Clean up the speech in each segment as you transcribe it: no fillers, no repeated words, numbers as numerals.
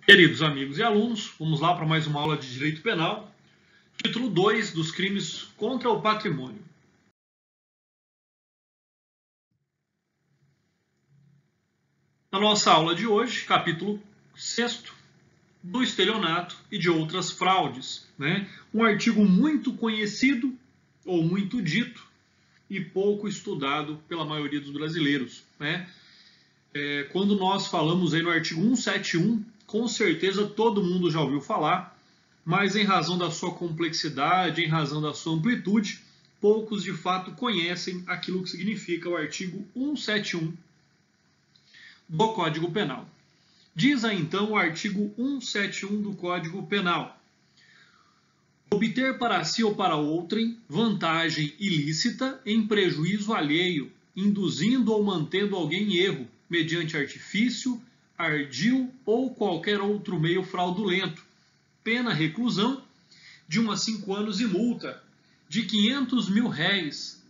Queridos amigos e alunos, vamos lá para mais uma aula de Direito Penal, título 2 dos crimes contra o patrimônio. Na nossa aula de hoje, capítulo 6º, do estelionato e de outras fraudes, um artigo muito conhecido ou muito dito e pouco estudado pela maioria dos brasileiros. Quando nós falamos aí no artigo 171, com certeza todo mundo já ouviu falar, mas em razão da sua complexidade, em razão da sua amplitude, poucos de fato conhecem aquilo que significa o artigo 171 do Código Penal. Diz aí então o artigo 171 do Código Penal: obter para si ou para outrem vantagem ilícita em prejuízo alheio, induzindo ou mantendo alguém em erro, mediante artifício, ardil ou qualquer outro meio fraudulento, pena reclusão de 1 a 5 anos e multa de R$500 mil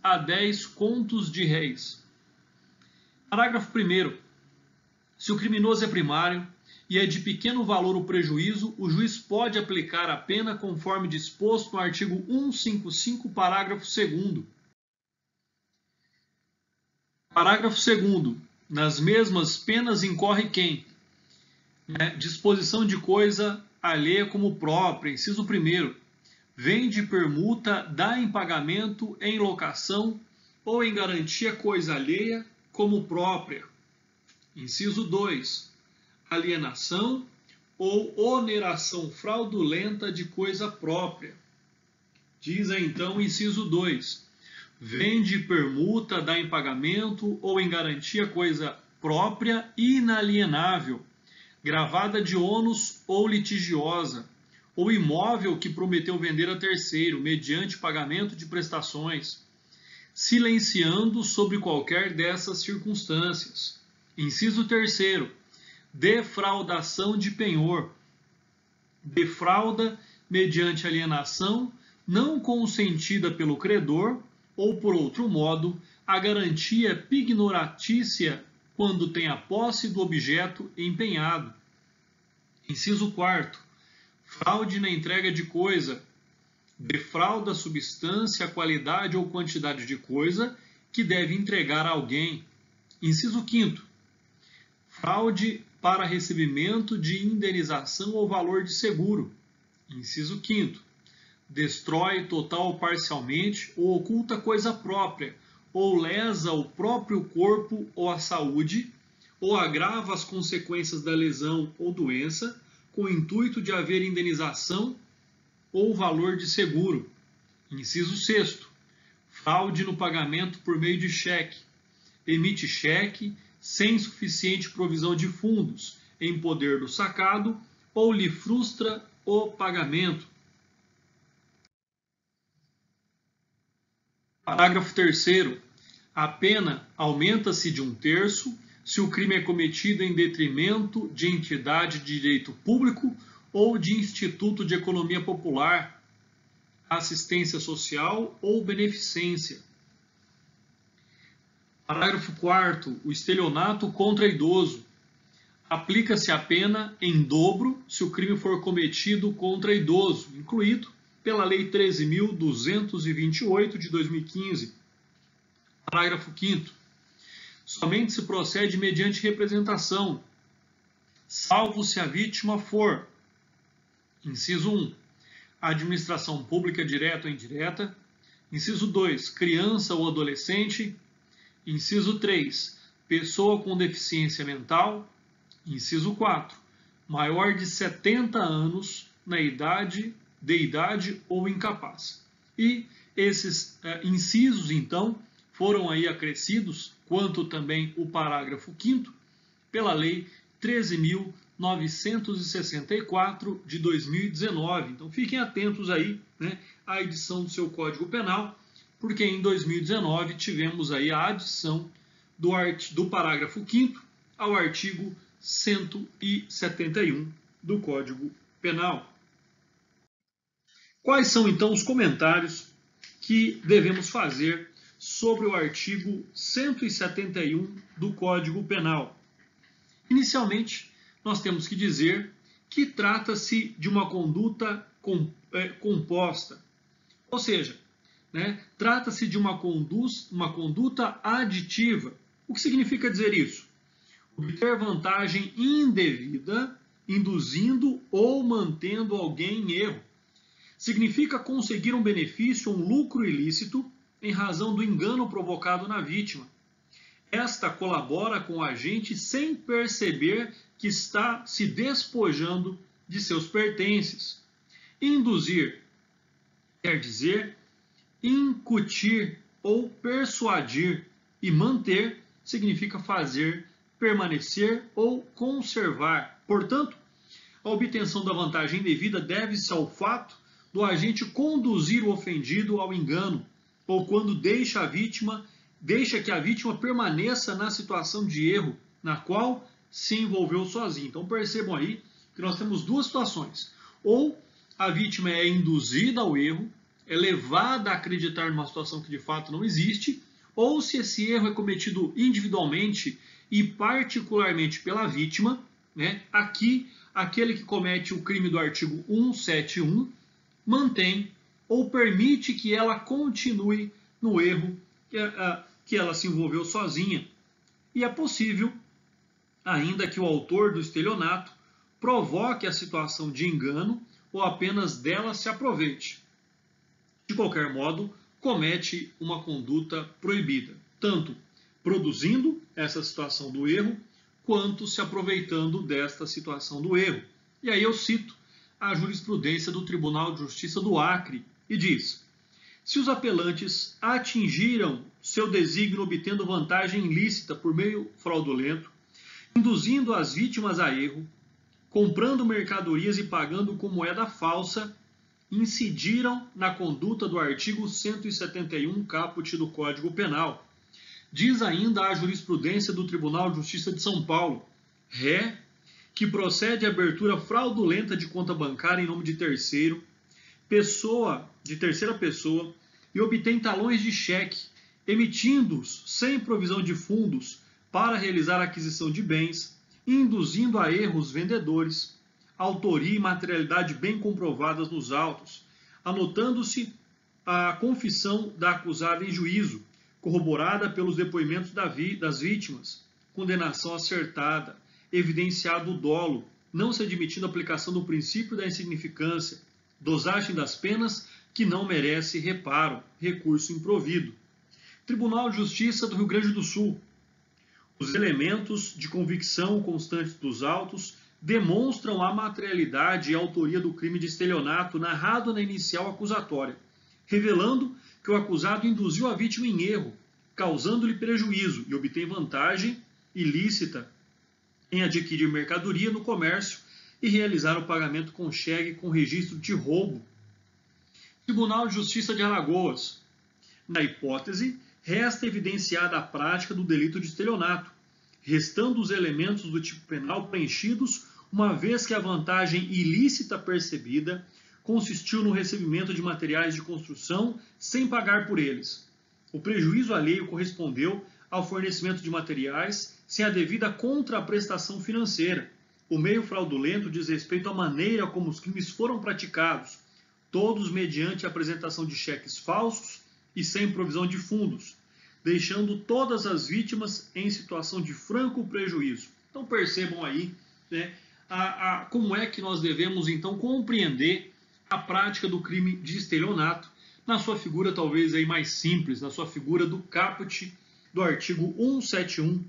a 10 contos de réis. Parágrafo 1º. Se o criminoso é primário e é de pequeno valor o prejuízo, o juiz pode aplicar a pena conforme disposto no artigo 155, parágrafo 2º. Parágrafo 2º. Nas mesmas penas incorre quem? Disposição de coisa alheia como própria, inciso 1º. Vende, permuta, dá em pagamento, em locação ou em garantia coisa alheia como própria. Inciso 2. Alienação ou oneração fraudulenta de coisa própria. Diz aí então o inciso 2. Vende, permuta, dá em pagamento ou em garantia coisa própria inalienável, gravada de ônus ou litigiosa, ou imóvel que prometeu vender a terceiro, mediante pagamento de prestações, silenciando sobre qualquer dessas circunstâncias. Inciso 3º. Defraudação de penhor. Defrauda mediante alienação não consentida pelo credor ou, por outro modo, a garantia pignoratícia quando tem a posse do objeto empenhado. Inciso 4º. Fraude na entrega de coisa. Defrauda a substância, a qualidade ou quantidade de coisa que deve entregar a alguém. Inciso 5º. Fraude para recebimento de indenização ou valor de seguro. Inciso 5º. Destrói total ou parcialmente ou oculta coisa própria, ou lesa o próprio corpo ou a saúde, ou agrava as consequências da lesão ou doença, com o intuito de haver indenização ou valor de seguro. Inciso 6º. Fraude no pagamento por meio de cheque. Emite cheque sem suficiente provisão de fundos em poder do sacado ou lhe frustra o pagamento. Parágrafo 3º. A pena aumenta-se de 1/3 se o crime é cometido em detrimento de entidade de direito público ou de instituto de economia popular, assistência social ou beneficência. Parágrafo 4º. O estelionato contra idoso. Aplica-se a pena em dobro se o crime for cometido contra idoso, incluído pela Lei 13.228 de 2015. Parágrafo 5º. Somente se procede mediante representação, salvo se a vítima for: inciso 1. Administração pública direta ou indireta. Inciso 2. Criança ou adolescente. Inciso 3. Pessoa com deficiência mental. Inciso 4. Maior de 70 anos de idade ou incapaz. E esses incisos, então, foram aí acrescidos, quanto também o parágrafo 5º, pela Lei 13.964 de 2019. Então fiquem atentos aí, à edição do seu Código Penal, porque em 2019 tivemos aí a adição do parágrafo 5º ao artigo 171 do Código Penal. Quais são então os comentários que devemos fazer sobre o artigo 171 do Código Penal? Inicialmente, nós temos que dizer que trata-se de uma conduta composta. Ou seja, né, trata-se de uma conduta aditiva. O que significa dizer isso? Obter vantagem indevida, induzindo ou mantendo alguém em erro. Significa conseguir um benefício ou um lucro ilícito em razão do engano provocado na vítima. Esta colabora com o agente sem perceber que está se despojando de seus pertences. Induzir quer dizer incutir ou persuadir, e manter significa fazer, permanecer ou conservar. Portanto, a obtenção da vantagem indevida deve-se ao fato do agente conduzir o ofendido ao engano, ou quando deixa que a vítima permaneça na situação de erro na qual se envolveu sozinho. Então percebam aí que nós temos duas situações. Ou a vítima é induzida ao erro, é levada a acreditar numa situação que de fato não existe, ou se esse erro é cometido individualmente e particularmente pela vítima, né? Aqui, aquele que comete o crime do artigo 171 mantém ou permite que ela continue no erro que ela se envolveu sozinha. E é possível, ainda que o autor do estelionato provoque a situação de engano ou apenas dela se aproveite. De qualquer modo, comete uma conduta proibida, tanto produzindo essa situação do erro, quanto se aproveitando desta situação do erro. E aí eu cito a jurisprudência do Tribunal de Justiça do Acre e diz: se os apelantes atingiram seu desígnio obtendo vantagem ilícita por meio fraudulento, induzindo as vítimas a erro, comprando mercadorias e pagando com moeda falsa, incidiram na conduta do artigo 171 caput do Código Penal. Diz ainda a jurisprudência do Tribunal de Justiça de São Paulo, ré, que procede a abertura fraudulenta de conta bancária em nome de terceira pessoa, e obtém talões de cheque, emitindo-os sem provisão de fundos para realizar a aquisição de bens, induzindo a erro os vendedores, autoria e materialidade bem comprovadas nos autos, anotando-se a confissão da acusada em juízo, corroborada pelos depoimentos das vítimas, condenação acertada, evidenciado o dolo, não se admitindo a aplicação do princípio da insignificância, dosagem das penas que não merece reparo, recurso improvido. Tribunal de Justiça do Rio Grande do Sul. Os elementos de convicção constantes dos autos demonstram a materialidade e a autoria do crime de estelionato narrado na inicial acusatória, revelando que o acusado induziu a vítima em erro, causando-lhe prejuízo e obtém vantagem ilícita em adquirir mercadoria no comércio e realizar o pagamento com cheque com registro de roubo. Tribunal de Justiça de Alagoas. Na hipótese, resta evidenciada a prática do delito de estelionato, restando os elementos do tipo penal preenchidos, uma vez que a vantagem ilícita percebida consistiu no recebimento de materiais de construção sem pagar por eles. O prejuízo alheio correspondeu ao fornecimento de materiais sem a devida contraprestação financeira. O meio fraudulento diz respeito à maneira como os crimes foram praticados, todos mediante a apresentação de cheques falsos e sem provisão de fundos, deixando todas as vítimas em situação de franco prejuízo. Então percebam aí, né, como é que nós devemos então compreender a prática do crime de estelionato na sua figura talvez aí mais simples, na sua figura do caput do artigo 171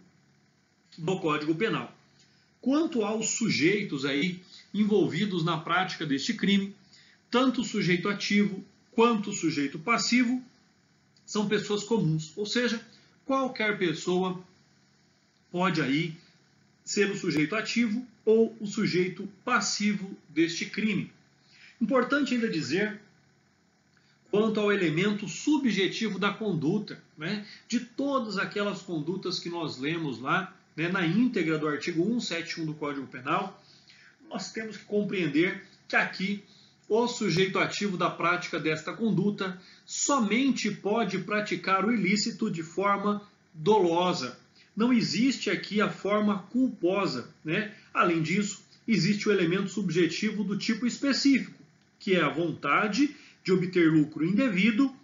do Código Penal. Quanto aos sujeitos aí envolvidos na prática deste crime, tanto o sujeito ativo quanto o sujeito passivo são pessoas comuns, ou seja, qualquer pessoa pode aí ser o sujeito ativo ou o sujeito passivo deste crime. Importante ainda dizer quanto ao elemento subjetivo da conduta, né, de todas aquelas condutas que nós lemos lá, né, na íntegra do artigo 171 do Código Penal, nós temos que compreender que aqui o sujeito ativo da prática desta conduta somente pode praticar o ilícito de forma dolosa. Não existe aqui a forma culposa, né? Além disso, existe o elemento subjetivo do tipo específico, que é a vontade de obter lucro indevido,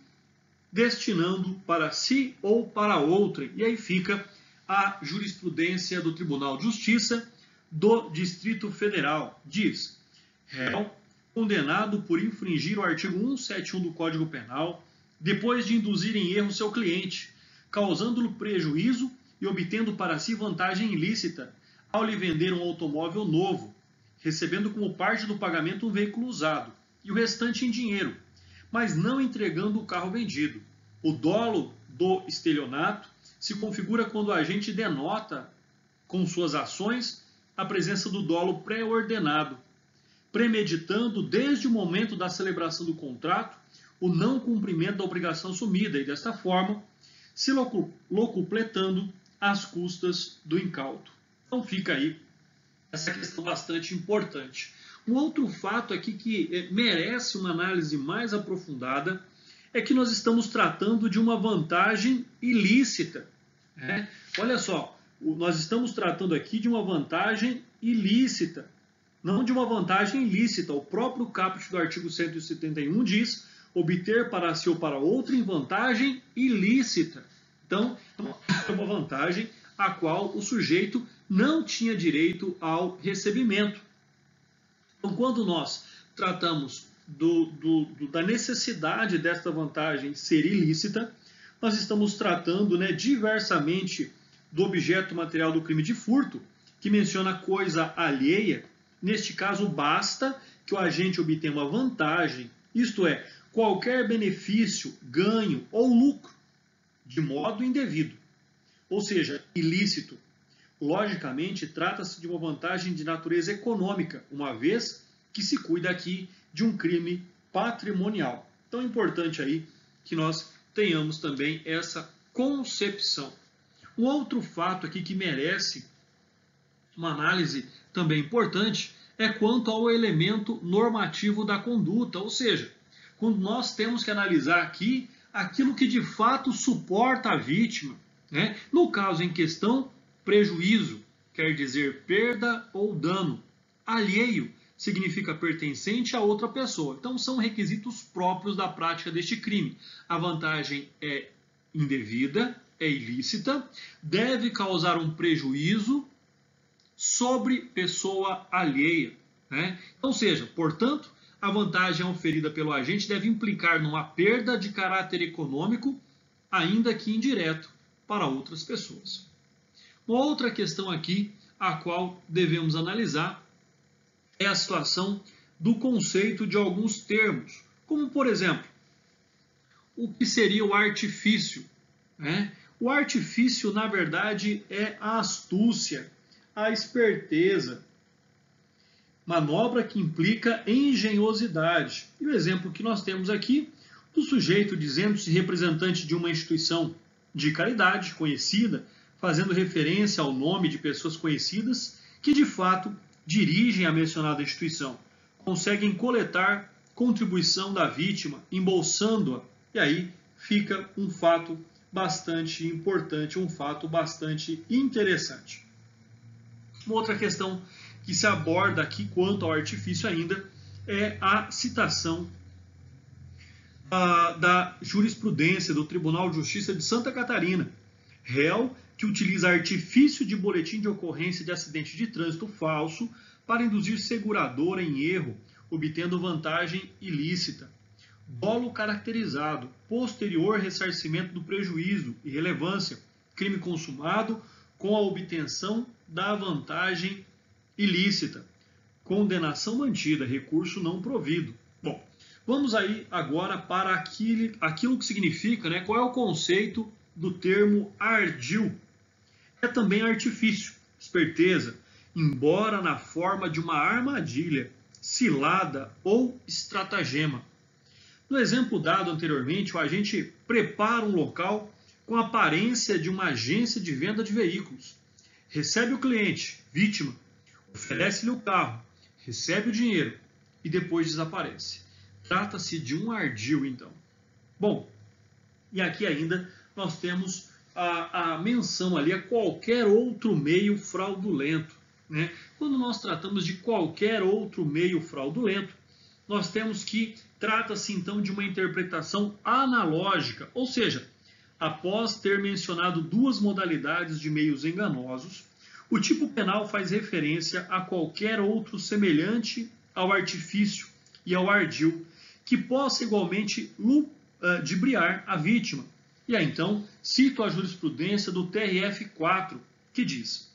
destinando para si ou para outrem. E aí fica a jurisprudência do Tribunal de Justiça do Distrito Federal. Diz: réu condenado por infringir o artigo 171 do Código Penal, depois de induzir em erro seu cliente, causando-lhe prejuízo e obtendo para si vantagem ilícita, ao lhe vender um automóvel novo, recebendo como parte do pagamento um veículo usado, e o restante em dinheiro, mas não entregando o carro vendido. O dolo do estelionato se configura quando o agente denota, com suas ações, a presença do dolo pré-ordenado, premeditando desde o momento da celebração do contrato o não cumprimento da obrigação assumida e, desta forma, se locupletando às custas do incauto. Então fica aí essa questão bastante importante. Um outro fato aqui que merece uma análise mais aprofundada é que nós estamos tratando de uma vantagem ilícita. Né? Olha só, nós estamos tratando aqui de uma vantagem ilícita, não de uma vantagem ilícita. O próprio caput do artigo 171 diz: obter para si ou para outro em vantagem ilícita. Então, é uma vantagem a qual o sujeito não tinha direito ao recebimento. Então, quando nós tratamos da necessidade desta vantagem ser ilícita, nós estamos tratando, né, diversamente do objeto material do crime de furto, que menciona coisa alheia. Neste caso, basta que o agente obtenha uma vantagem, isto é, qualquer benefício, ganho ou lucro, de modo indevido, ou seja, ilícito. Logicamente, trata-se de uma vantagem de natureza econômica, uma vez que se cuida aqui de um crime patrimonial. Então é importante aí que nós tenhamos também essa concepção. Um outro fato aqui que merece uma análise também importante é quanto ao elemento normativo da conduta, ou seja, quando nós temos que analisar aqui aquilo que de fato suporta a vítima, né? No caso em questão, prejuízo quer dizer perda ou dano. Alheio significa pertencente a outra pessoa. Então são requisitos próprios da prática deste crime. A vantagem é indevida, é ilícita, deve causar um prejuízo sobre pessoa alheia, né? Ou seja, portanto, a vantagem oferida pelo agente deve implicar numa perda de caráter econômico, ainda que indireto, para outras pessoas. Uma outra questão aqui, a qual devemos analisar, é a situação do conceito de alguns termos, como, por exemplo, o que seria o artifício, né? O artifício, na verdade, é a astúcia, a esperteza, manobra que implica engenhosidade. E o exemplo que nós temos aqui, do sujeito dizendo-se representante de uma instituição de caridade conhecida, fazendo referência ao nome de pessoas conhecidas que, de fato, dirigem a mencionada instituição, conseguem coletar contribuição da vítima, embolsando-a, e aí fica um fato bastante importante, um fato bastante interessante. Uma outra questão que se aborda aqui quanto ao artifício ainda é a citação da jurisprudência do Tribunal de Justiça de Santa Catarina. Réu que utiliza artifício de boletim de ocorrência de acidente de trânsito falso para induzir seguradora em erro, obtendo vantagem ilícita. Dolo caracterizado, posterior ressarcimento do prejuízo e relevância, crime consumado com a obtenção da vantagem ilícita. Condenação mantida, recurso não provido. Bom, vamos aí agora para aquilo que significa, né? Qual é o conceito do termo ardil? É também artifício, esperteza, embora na forma de uma armadilha, cilada ou estratagema. No exemplo dado anteriormente, o agente prepara um local com a aparência de uma agência de venda de veículos. Recebe o cliente, vítima, oferece-lhe o carro, recebe o dinheiro e depois desaparece. Trata-se de um ardil, então. Bom, e aqui ainda nós temos a menção ali a qualquer outro meio fraudulento, né? Quando nós tratamos de qualquer outro meio fraudulento, nós temos que trata-se então de uma interpretação analógica, ou seja, após ter mencionado duas modalidades de meios enganosos, o tipo penal faz referência a qualquer outro semelhante ao artifício e ao ardil que possa igualmente ludibriar a vítima. E aí então cito a jurisprudência do TRF4, que diz: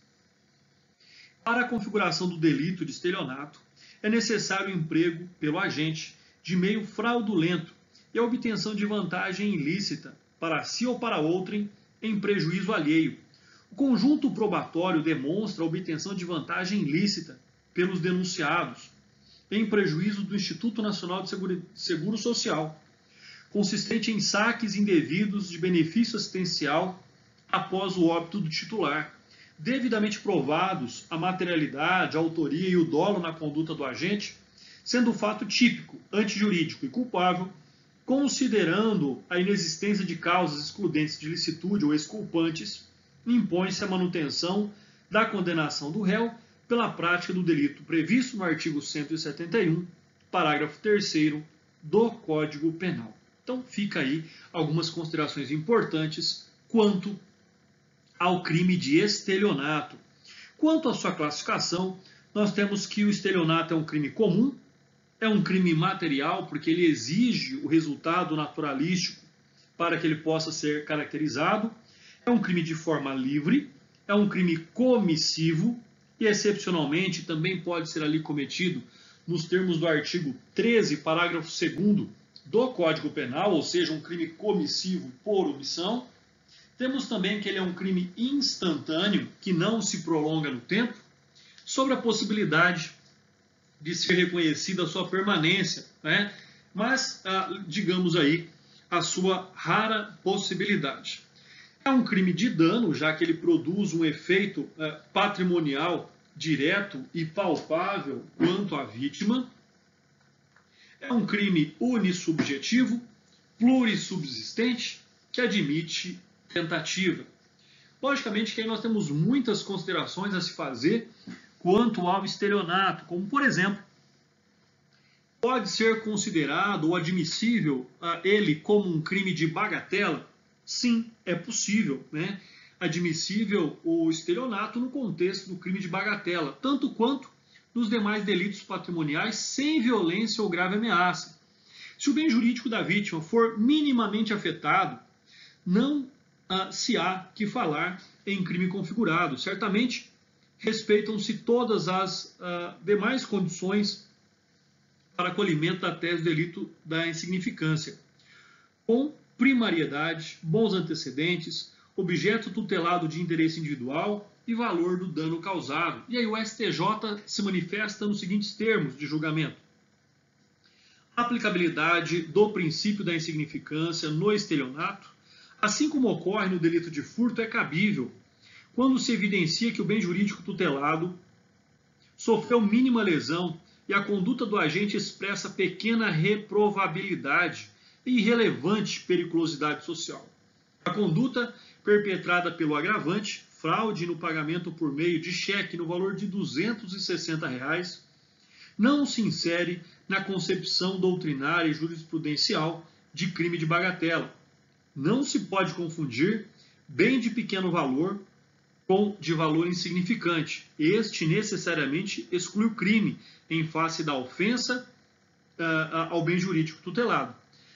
para a configuração do delito de estelionato, é necessário o emprego pelo agente de meio fraudulento e a obtenção de vantagem ilícita para si ou para outrem em prejuízo alheio. O conjunto probatório demonstra a obtenção de vantagem ilícita pelos denunciados em prejuízo do Instituto Nacional de Seguro Social, consistente em saques indevidos de benefício assistencial após o óbito do titular, devidamente provados a materialidade, a autoria e o dolo na conduta do agente, sendo o fato típico, antijurídico e culpável, considerando a inexistência de causas excludentes de licitude ou exculpantes, impõe-se a manutenção da condenação do réu pela prática do delito previsto no artigo 171, parágrafo 3º do Código Penal. Então, fica aí algumas considerações importantes quanto ao crime de estelionato. Quanto à sua classificação, nós temos que o estelionato é um crime comum, é um crime material, porque ele exige o resultado naturalístico para que ele possa ser caracterizado, é um crime de forma livre, é um crime comissivo e, excepcionalmente, também pode ser ali cometido nos termos do artigo 13, parágrafo 2º do Código Penal, ou seja, um crime comissivo por omissão. Temos também que ele é um crime instantâneo, que não se prolonga no tempo, sobre a possibilidade de ser reconhecida a sua permanência, né? Mas, digamos aí, a sua rara possibilidade. É um crime de dano, já que ele produz um efeito patrimonial direto e palpável quanto à vítima. É um crime unissubjetivo, plurissubsistente, que admite tentativa. Logicamente que aí nós temos muitas considerações a se fazer quanto ao estelionato, como, por exemplo, pode ser considerado ou admissível ele como um crime de bagatela? Sim, é possível, né? Admissível o estelionato no contexto do crime de bagatela, tanto quanto nos demais delitos patrimoniais sem violência ou grave ameaça. Se o bem jurídico da vítima for minimamente afetado, não se há que falar em crime configurado. Certamente respeitam-se todas as demais condições para acolhimento da tese do delito da insignificância, com primariedade, bons antecedentes, objeto tutelado de interesse individual e valor do dano causado. E aí o STJ se manifesta nos seguintes termos de julgamento: a aplicabilidade do princípio da insignificância no estelionato, assim como ocorre no delito de furto, é cabível quando se evidencia que o bem jurídico tutelado sofreu mínima lesão e a conduta do agente expressa pequena reprovabilidade e irrelevante periculosidade social. A conduta perpetrada pelo agravante, fraude no pagamento por meio de cheque no valor de R$ 260, não se insere na concepção doutrinária e jurisprudencial de crime de bagatela. Não se pode confundir bem de pequeno valor com de valor insignificante. Este necessariamente exclui o crime em face da ofensa ao bem jurídico tutelado.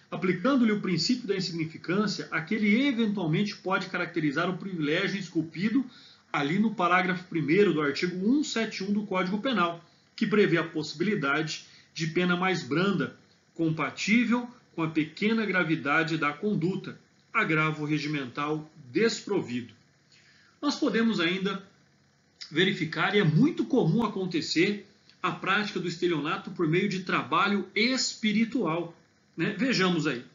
Aplicando-lhe o princípio da insignificância, aquele eventualmente pode caracterizar o privilégio esculpido ali no parágrafo 1º do artigo 171 do Código Penal, que prevê a possibilidade de pena mais branda, compatível com a pequena gravidade da conduta, agravo regimental desprovido. Nós podemos ainda verificar, e é muito comum acontecer, a prática do estelionato por meio de trabalho espiritual, né? Vejamos aí.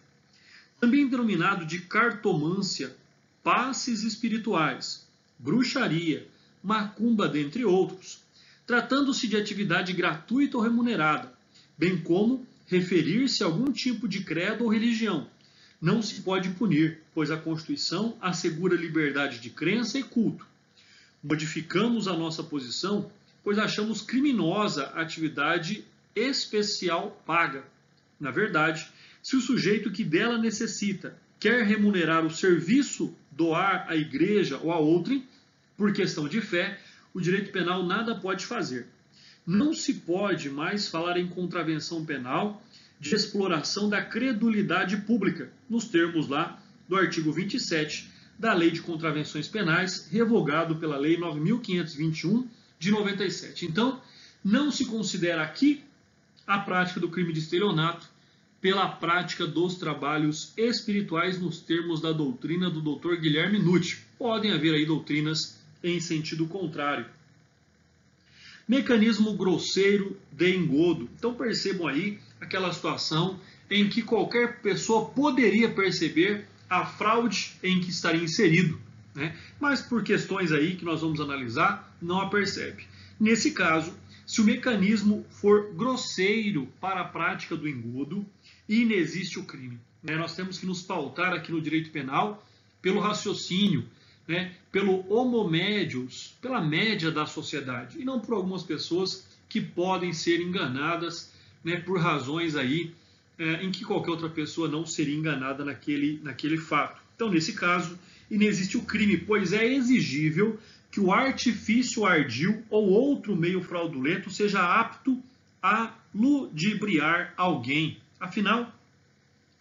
Também denominado de cartomância, passes espirituais, bruxaria, macumba, dentre outros, tratando-se de atividade gratuita ou remunerada, bem como referir-se a algum tipo de credo ou religião. Não se pode punir, pois a Constituição assegura liberdade de crença e culto. Modificamos a nossa posição pois achamos criminosa a atividade especial paga. Na verdade, se o sujeito que dela necessita quer remunerar o serviço, doar à igreja ou a outrem, por questão de fé, o direito penal nada pode fazer. Não se pode mais falar em contravenção penal de exploração da credulidade pública, nos termos lá do artigo 27 da Lei de Contravenções Penais, revogado pela Lei 9.521 de 97. Então, não se considera aqui a prática do crime de estelionato pela prática dos trabalhos espirituais nos termos da doutrina do Dr. Guilherme Nutt. Podem haver aí doutrinas em sentido contrário. Mecanismo grosseiro de engodo. Então percebam aí aquela situação em que qualquer pessoa poderia perceber a fraude em que estaria inserido, né? Mas por questões aí que nós vamos analisar, não a percebe. Nesse caso, se o mecanismo for grosseiro para a prática do engodo, inexiste o crime, né? Nós temos que nos pautar aqui no direito penal pelo raciocínio, né? Pelo homo medius, pela média da sociedade, e não por algumas pessoas que podem ser enganadas, né, por razões aí em que qualquer outra pessoa não seria enganada naquele fato. Então, nesse caso, inexiste o crime, pois é exigível que o artifício ardil ou outro meio fraudulento seja apto a ludibriar alguém. Afinal,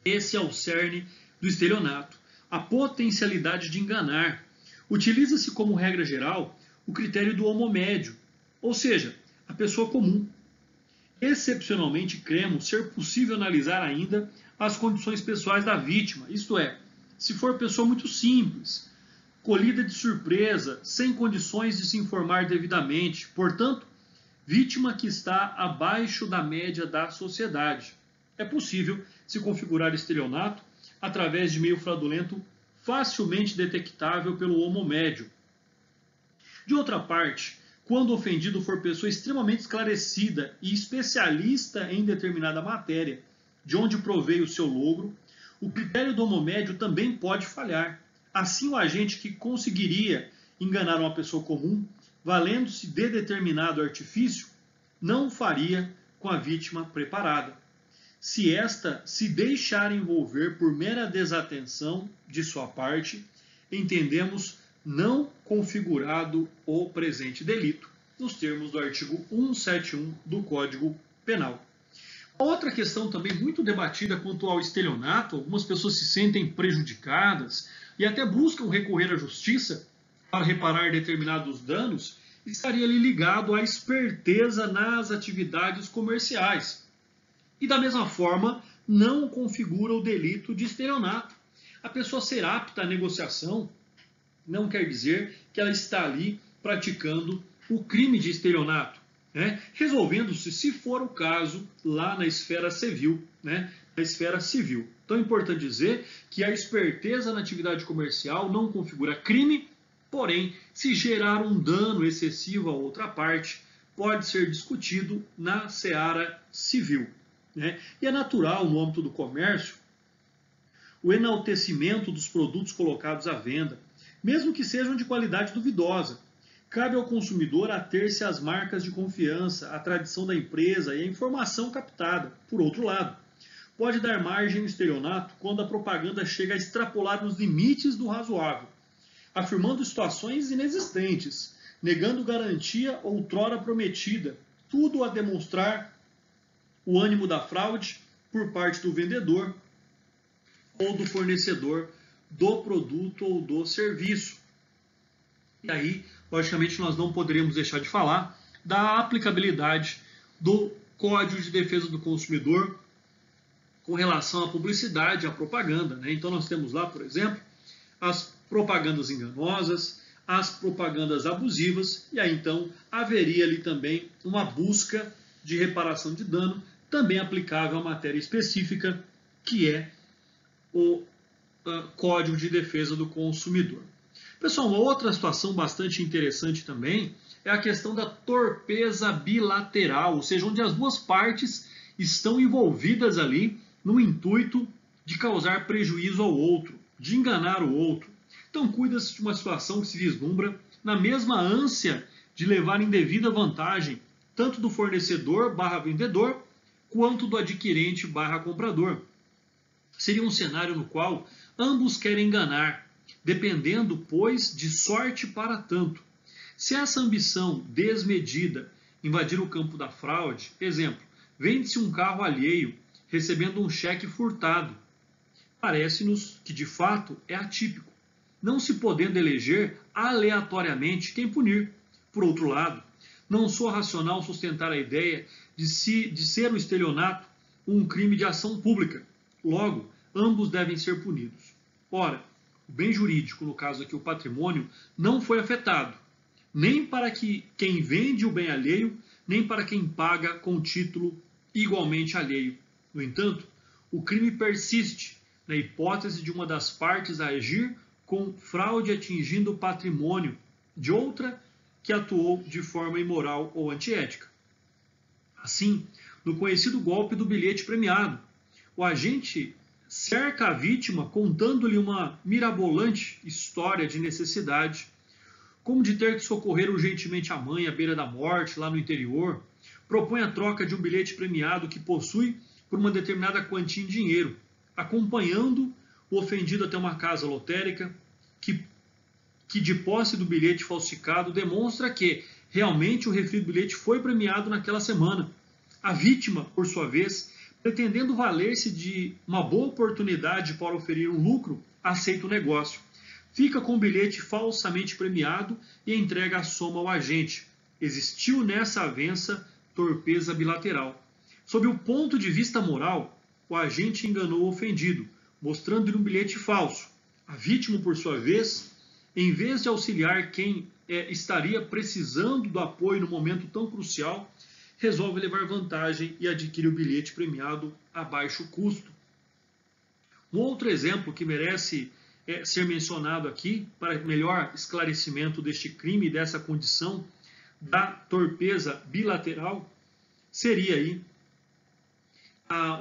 esse é o cerne do estelionato, a potencialidade de enganar. Utiliza-se como regra geral o critério do homo médio, ou seja, a pessoa comum. Excepcionalmente, cremos ser possível analisar ainda as condições pessoais da vítima, isto é, se for pessoa muito simples, colhida de surpresa, sem condições de se informar devidamente, portanto, vítima que está abaixo da média da sociedade. É possível se configurar estelionato através de meio fraudulento facilmente detectável pelo homo médio. De outra parte, quando o ofendido for pessoa extremamente esclarecida e especialista em determinada matéria, de onde proveio o seu logro, o critério do homo médio também pode falhar. Assim, o agente que conseguiria enganar uma pessoa comum, valendo-se de determinado artifício, não o faria com a vítima preparada, se esta se deixar envolver por mera desatenção de sua parte, entendemos não configurado o presente delito, nos termos do artigo 171 do Código Penal. Outra questão também muito debatida quanto ao estelionato, algumas pessoas se sentem prejudicadas e até buscam recorrer à justiça para reparar determinados danos, estaria ali ligado à esperteza nas atividades comerciais. E da mesma forma, não configura o delito de estelionato. A pessoa ser apta à negociação não quer dizer que ela está ali praticando o crime de estelionato, né? Resolvendo-se, se for o caso, lá na esfera civil, né? Na esfera civil. Então é importante dizer que a esperteza na atividade comercial não configura crime, porém, se gerar um dano excessivo a outra parte, pode ser discutido na seara civil, né? E é natural, no âmbito do comércio, o enaltecimento dos produtos colocados à venda, mesmo que sejam de qualidade duvidosa. Cabe ao consumidor ater-se às marcas de confiança, à tradição da empresa e à informação captada. Por outro lado, pode dar margem ao estelionato quando a propaganda chega a extrapolar os limites do razoável, afirmando situações inexistentes, negando garantia outrora prometida, tudo a demonstrar o ânimo da fraude por parte do vendedor ou do fornecedor do produto ou do serviço. E aí, logicamente, nós não poderíamos deixar de falar da aplicabilidade do Código de Defesa do Consumidor com relação à publicidade, à propaganda, né? Então nós temos lá, por exemplo, as propagandas enganosas, as propagandas abusivas, e aí então haveria ali também uma busca de reparação de dano, também aplicável à matéria específica, que é o Código de Defesa do Consumidor. Pessoal, uma outra situação bastante interessante também é a questão da torpeza bilateral, ou seja, onde as duas partes estão envolvidas ali no intuito de causar prejuízo ao outro, de enganar o outro. Então, cuida-se de uma situação que se vislumbra na mesma ânsia de levar indevida vantagem tanto do fornecedor/vendedor quanto do adquirente/comprador. Seria um cenário no qual ambos querem enganar, dependendo, pois, de sorte para tanto. Se essa ambição desmedida invadir o campo da fraude, exemplo, vende-se um carro alheio recebendo um cheque furtado. Parece-nos que, de fato, é atípico, não se podendo eleger aleatoriamente quem punir. Por outro lado, não soa racional sustentar a ideia de ser o estelionato um crime de ação pública. Logo, ambos devem ser punidos. Ora, o bem jurídico, no caso aqui o patrimônio, não foi afetado, nem para quem vende o bem alheio, nem para quem paga com título igualmente alheio. No entanto, o crime persiste na hipótese de uma das partes agir com fraude atingindo o patrimônio de outra que atuou de forma imoral ou antiética. Assim, no conhecido golpe do bilhete premiado, o agente cerca a vítima contando-lhe uma mirabolante história de necessidade, como de ter que socorrer urgentemente a mãe à beira da morte, lá no interior, propõe a troca de um bilhete premiado que possui por uma determinada quantia em dinheiro, acompanhando o ofendido até uma casa lotérica que de posse do bilhete falsificado demonstra que realmente o referido bilhete foi premiado naquela semana. A vítima, por sua vez, pretendendo valer-se de uma boa oportunidade para oferir um lucro, aceita o negócio. Fica com o bilhete falsamente premiado e entrega a soma ao agente. Existiu nessa avença torpeza bilateral. Sob o ponto de vista moral, o agente enganou o ofendido, mostrando-lhe um bilhete falso. A vítima, por sua vez, em vez de auxiliar quem estaria precisando do apoio no momento tão crucial, resolve levar vantagem e adquire o bilhete premiado a baixo custo. Um outro exemplo que merece ser mencionado aqui, para melhor esclarecimento deste crime e dessa condição da torpeza bilateral, seria aí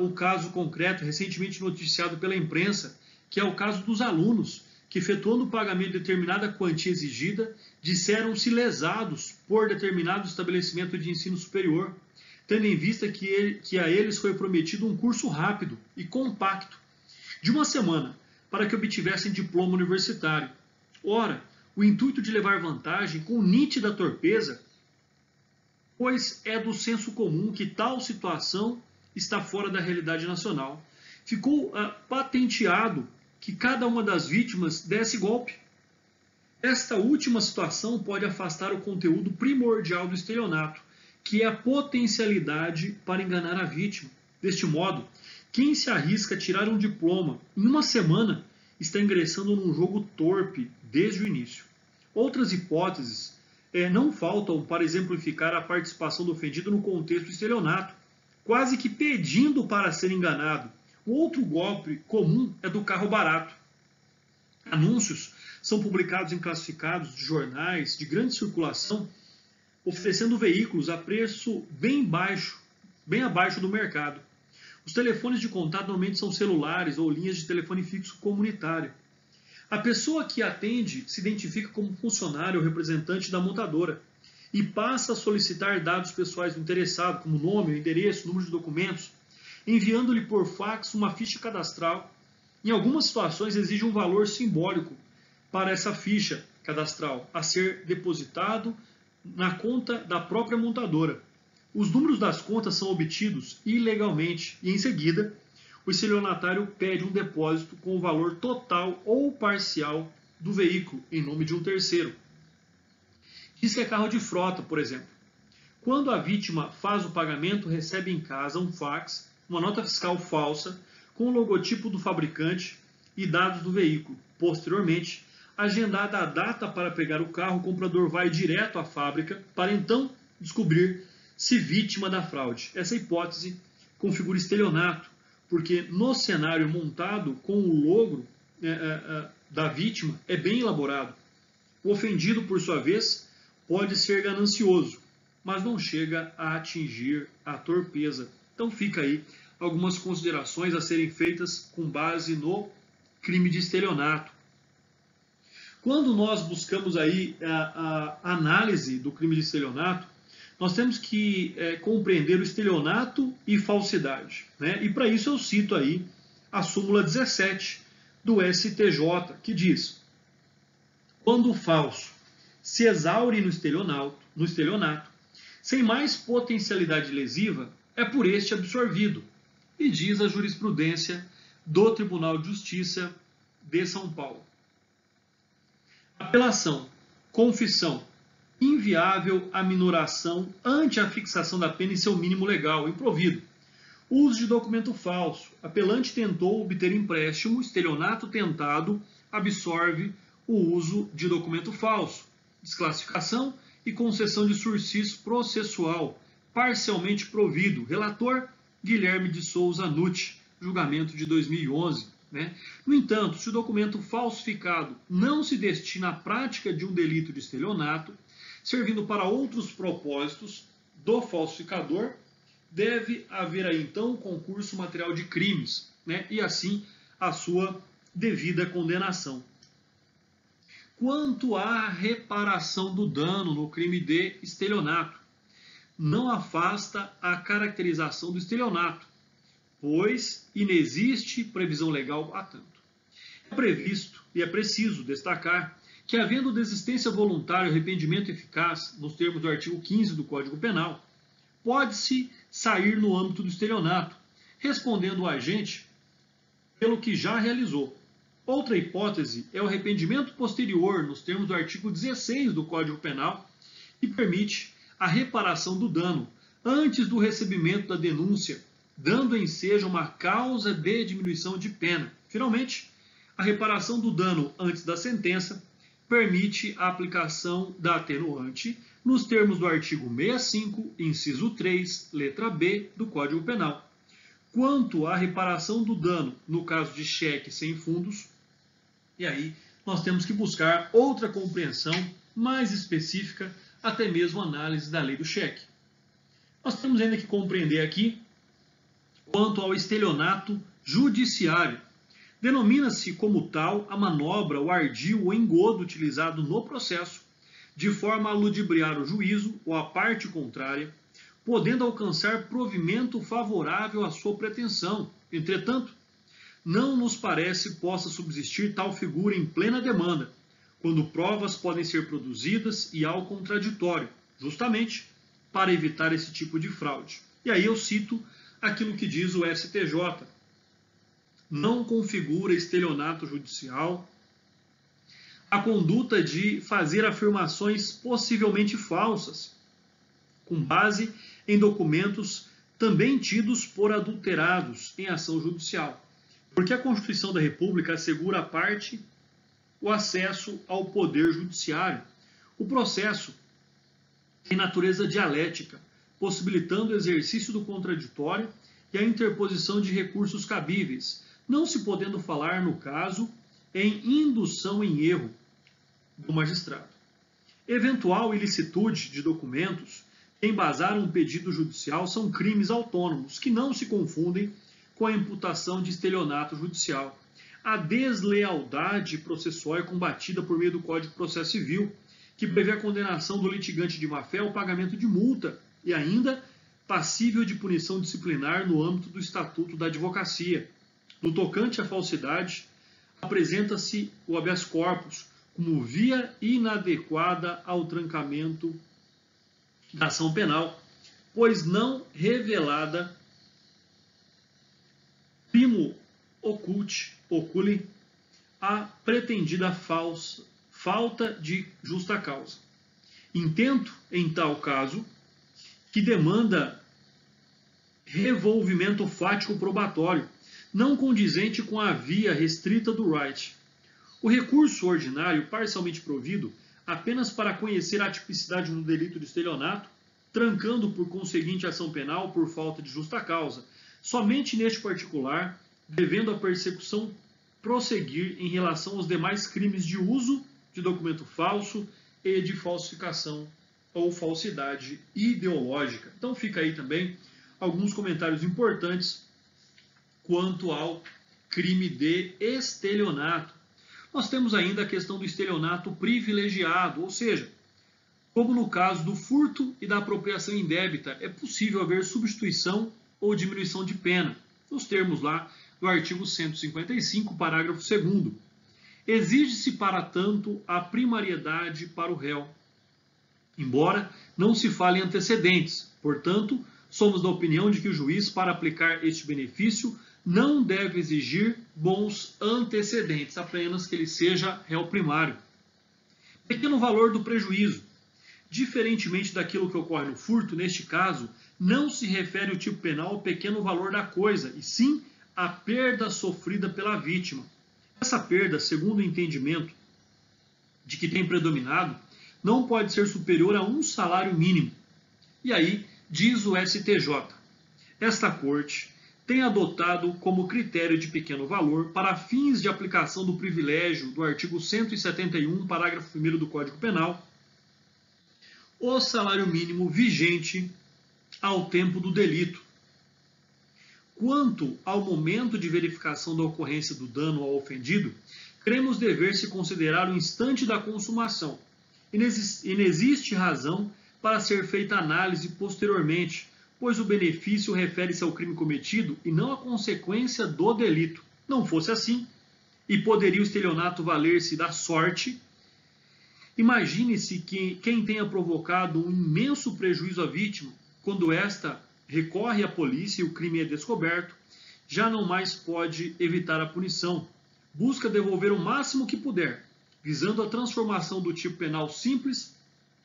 o caso concreto recentemente noticiado pela imprensa, que é o caso dos alunos que, efetuando o pagamento de determinada quantia exigida, disseram-se lesados por determinado estabelecimento de ensino superior, tendo em vista que a eles foi prometido um curso rápido e compacto, de uma semana, para que obtivessem diploma universitário. Ora, o intuito de levar vantagem com nítida torpeza, pois é do senso comum que tal situação está fora da realidade nacional. Ficou patenteado que cada uma das vítimas desse golpe. Esta última situação pode afastar o conteúdo primordial do estelionato, que é a potencialidade para enganar a vítima. Deste modo, quem se arrisca a tirar um diploma em uma semana está ingressando num jogo torpe desde o início. Outras hipóteses não faltam para exemplificar a participação do ofendido no contexto do estelionato, quase que pedindo para ser enganado. O outro golpe comum é do carro barato. Anúncios são publicados em classificados de jornais de grande circulação, oferecendo veículos a preço bem abaixo do mercado. Os telefones de contato normalmente são celulares ou linhas de telefone fixo comunitário. A pessoa que atende se identifica como funcionário ou representante da montadora e passa a solicitar dados pessoais do interessado, como nome, endereço, número de documentos, enviando-lhe por fax uma ficha cadastral. Em algumas situações exige um valor simbólico para essa ficha cadastral a ser depositado na conta da própria montadora. Os números das contas são obtidos ilegalmente e, em seguida, o estelionatário pede um depósito com o valor total ou parcial do veículo em nome de um terceiro. Diz que é carro de frota, por exemplo. Quando a vítima faz o pagamento, recebe em casa um fax, uma nota fiscal falsa, com o logotipo do fabricante e dados do veículo. Posteriormente, agendada a data para pegar o carro, o comprador vai direto à fábrica para então descobrir se vítima da fraude. Essa hipótese configura estelionato, porque no cenário montado com o logo da vítima é bem elaborado. O ofendido, por sua vez, pode ser ganancioso, mas não chega a atingir a torpeza. Então fica aí algumas considerações a serem feitas com base no crime de estelionato. Quando nós buscamos aí a análise do crime de estelionato, nós temos que compreender o estelionato e falsidade, né? E para isso eu cito aí a súmula 17 do STJ, que diz: quando o falso se exaure no estelionato, sem mais potencialidade lesiva, é por este absorvido. E diz a jurisprudência do Tribunal de Justiça de São Paulo. Apelação, confissão, inviável a minoração ante a fixação da pena em seu mínimo legal, improvido. Uso de documento falso. Apelante tentou obter empréstimo, estelionato tentado absorve o uso de documento falso. Desclassificação e concessão de sursis processual, parcialmente provido. Relator, Guilherme de Souza Nutti, julgamento de 2011. Né? No entanto, se o documento falsificado não se destina à prática de um delito de estelionato, servindo para outros propósitos do falsificador, deve haver aí então concurso material de crimes, né? E assim a sua devida condenação. Quanto à reparação do dano no crime de estelionato, não afasta a caracterização do estelionato, pois inexiste previsão legal a tanto. É previsto e é preciso destacar que, havendo desistência voluntária e arrependimento eficaz, nos termos do artigo 15 do Código Penal, pode-se sair no âmbito do estelionato, respondendo o agente pelo que já realizou. Outra hipótese é o arrependimento posterior, nos termos do artigo 16 do Código Penal, que permite a reparação do dano antes do recebimento da denúncia, dando ensejo uma causa de diminuição de pena. Finalmente, a reparação do dano antes da sentença permite a aplicação da atenuante nos termos do artigo 65, inciso 3, letra B do Código Penal. Quanto à reparação do dano no caso de cheque sem fundos, e aí nós temos que buscar outra compreensão mais específica, até mesmo análise da lei do cheque. Nós temos ainda que compreender aqui quanto ao estelionato judiciário. Denomina-se como tal a manobra, o ardil ou engodo utilizado no processo, de forma a ludibriar o juízo ou a parte contrária, podendo alcançar provimento favorável à sua pretensão. Entretanto, não nos parece possa subsistir tal figura em plena demanda, quando provas podem ser produzidas e ao contraditório, justamente para evitar esse tipo de fraude. E aí eu cito aquilo que diz o STJ. Não configura estelionato judicial a conduta de fazer afirmações possivelmente falsas, com base em documentos também tidos por adulterados em ação judicial, porque a Constituição da República assegura à parte o acesso ao poder judiciário. O processo tem natureza dialética, possibilitando o exercício do contraditório e a interposição de recursos cabíveis, não se podendo falar, no caso, em indução em erro do magistrado. Eventual ilicitude de documentos que embasaram um pedido judicial são crimes autônomos, que não se confundem com a imputação de estelionato judicial. A deslealdade processual é combatida por meio do Código de Processo Civil, que prevê a condenação do litigante de má-fé ao pagamento de multa e ainda passível de punição disciplinar no âmbito do Estatuto da Advocacia. No tocante à falsidade, apresenta-se o habeas corpus como via inadequada ao trancamento da ação penal, pois não revelada primo oculi a pretendida falta de justa causa. Intento, em tal caso, que demanda revolvimento fático probatório, não condizente com a via restrita do right. O recurso ordinário, parcialmente provido, apenas para conhecer a tipicidade do delito de estelionato, trancando por conseguinte a ação penal por falta de justa causa, somente neste particular, devendo a persecução prosseguir em relação aos demais crimes de uso de documento falso e de falsificação ou falsidade ideológica. Então fica aí também alguns comentários importantes quanto ao crime de estelionato. Nós temos ainda a questão do estelionato privilegiado, ou seja, como no caso do furto e da apropriação indébita, é possível haver substituição ou diminuição de pena, nos termos lá do artigo 155, parágrafo 2º. Exige-se, para tanto, a primariedade para o réu, embora não se fale em antecedentes. Portanto, somos da opinião de que o juiz, para aplicar este benefício, não deve exigir bons antecedentes, apenas que ele seja réu primário. Pequeno valor do prejuízo. Diferentemente daquilo que ocorre no furto, neste caso, não se refere o tipo penal ao pequeno valor da coisa, e sim à perda sofrida pela vítima. Essa perda, segundo o entendimento de que tem predominado, não pode ser superior a um salário mínimo. E aí, diz o STJ, esta Corte tem adotado como critério de pequeno valor, para fins de aplicação do privilégio do artigo 171, parágrafo 1º do Código Penal, o salário mínimo vigente ao tempo do delito. Quanto ao momento de verificação da ocorrência do dano ao ofendido, cremos dever se considerar o instante da consumação, e não existe razão para ser feita análise posteriormente, pois o benefício refere-se ao crime cometido e não à consequência do delito. Não fosse assim, e poderia o estelionato valer-se da sorte, imagine-se que quem tenha provocado um imenso prejuízo à vítima, quando esta recorre à polícia e o crime é descoberto, já não mais pode evitar a punição. Busca devolver o máximo que puder, visando a transformação do tipo penal simples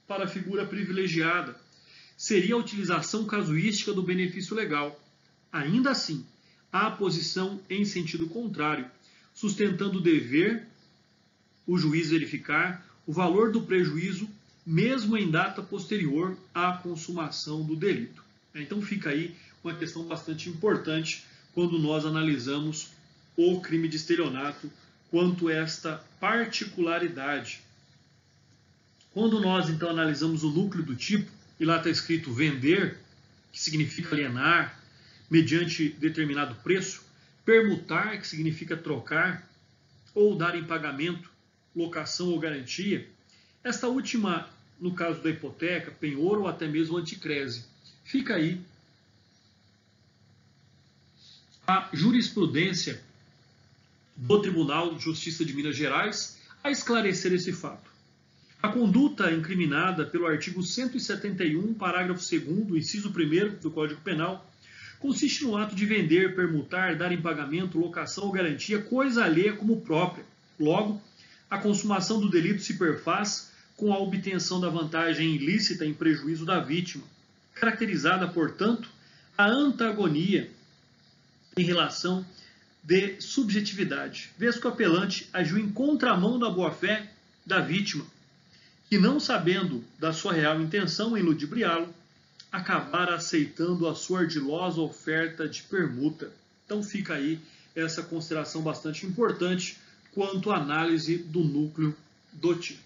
para a figura privilegiada. Seria a utilização casuística do benefício legal. Ainda assim, há a posição em sentido contrário, sustentando o dever o juiz verificar o valor do prejuízo, mesmo em data posterior à consumação do delito. Então fica aí uma questão bastante importante quando nós analisamos o crime de estelionato quanto a esta particularidade. Quando nós então analisamos o núcleo do tipo, e lá está escrito vender, que significa alienar, mediante determinado preço, permutar, que significa trocar, ou dar em pagamento, locação ou garantia, esta última, no caso da hipoteca, penhor ou até mesmo anticrese. Fica aí a jurisprudência do Tribunal de Justiça de Minas Gerais a esclarecer esse fato. A conduta incriminada pelo artigo 171, parágrafo 2º, inciso 1º do Código Penal, consiste no ato de vender, permutar, dar em pagamento, locação ou garantia coisa alheia como própria. Logo, a consumação do delito se perfaz com a obtenção da vantagem ilícita em prejuízo da vítima, caracterizada, portanto, a antagonia em relação de subjetividade, vez que o apelante agiu em contramão da boa-fé da vítima, que, não sabendo da sua real intenção em ludibriá-lo, acabar aceitando a sua ardilosa oferta de permuta. Então fica aí essa consideração bastante importante quanto à análise do núcleo do tipo.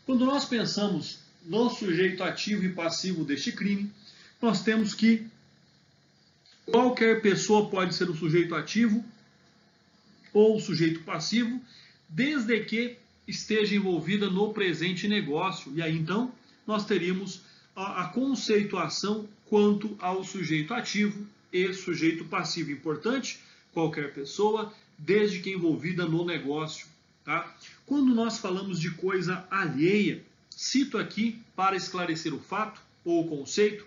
Quando nós pensamos no sujeito ativo e passivo deste crime, nós temos que qualquer pessoa pode ser o sujeito ativo ou o sujeito passivo, desde que esteja envolvida no presente negócio. E aí então nós teríamos a conceituação quanto ao sujeito ativo e sujeito passivo. Importante, qualquer pessoa, desde que envolvida no negócio. Tá? Quando nós falamos de coisa alheia, cito aqui, para esclarecer o fato ou o conceito,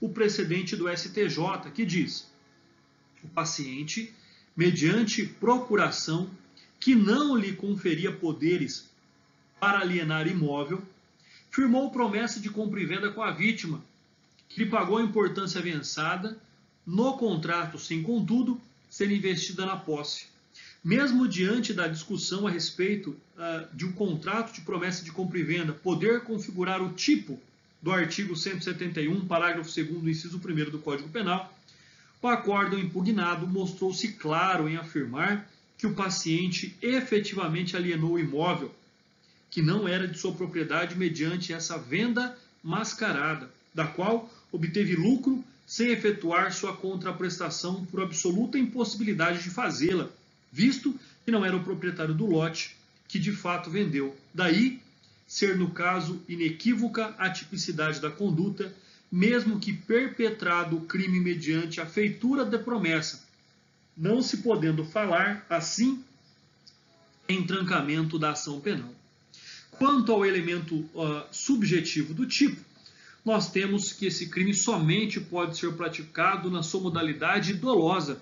o precedente do STJ, que diz: o paciente, mediante procuração que não lhe conferia poderes para alienar imóvel, firmou promessa de compra e venda com a vítima, que lhe pagou a importância avançada no contrato, sem, contudo, ser investida na posse. Mesmo diante da discussão a respeito de um contrato de promessa de compra e venda poder configurar o tipo do artigo 171, parágrafo 2º, inciso 1º do Código Penal, o acórdão impugnado mostrou-se claro em afirmar que o paciente efetivamente alienou o imóvel, que não era de sua propriedade, mediante essa venda mascarada, da qual obteve lucro sem efetuar sua contraprestação por absoluta impossibilidade de fazê-la, visto que não era o proprietário do lote que de fato vendeu. Daí ser, no caso, inequívoca a tipicidade da conduta, mesmo que perpetrado o crime mediante a feitura da promessa, não se podendo falar, assim, em trancamento da ação penal. Quanto ao elemento subjetivo do tipo, nós temos que esse crime somente pode ser praticado na sua modalidade dolosa.